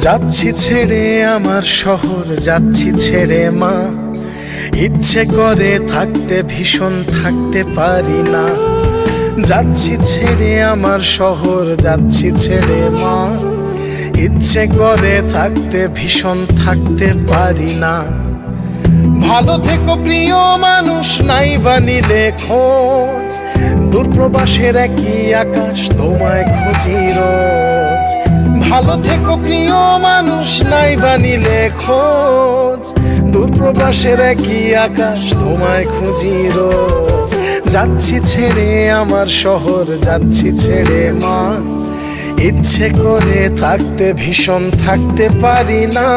যাচ্ছি ছেড়ে আমার শহর, যাচ্ছি ছেড়ে মা। ইচ্ছে করে থাকতে ভীষণ, থাকতে পারি না। যাচ্ছি ছেড়ে আমার শহর, যাচ্ছি ছেড়ে মা। ইচ্ছে করে থাকতে ভীষণ, থাকতে পারি না। ভালো থেকো প্রিয় মানুষ, নাই বা নিলে খোঁজ। দূরপ্রবাসের একই আকাশ, তোমায় খুঁজি রোজ। ভালো থেকো প্রিয় মানুষ, নাই বা নিলে খোঁজ। দূরপ্রবাসের একই আকাশ, তোমায় খুঁজি রোজ। যাচ্ছি ছেড়ে আমার শহর, যাচ্ছি ছেড়ে মা। ইচ্ছে করে থাকতে ভীষণ, থাকতে পারি না।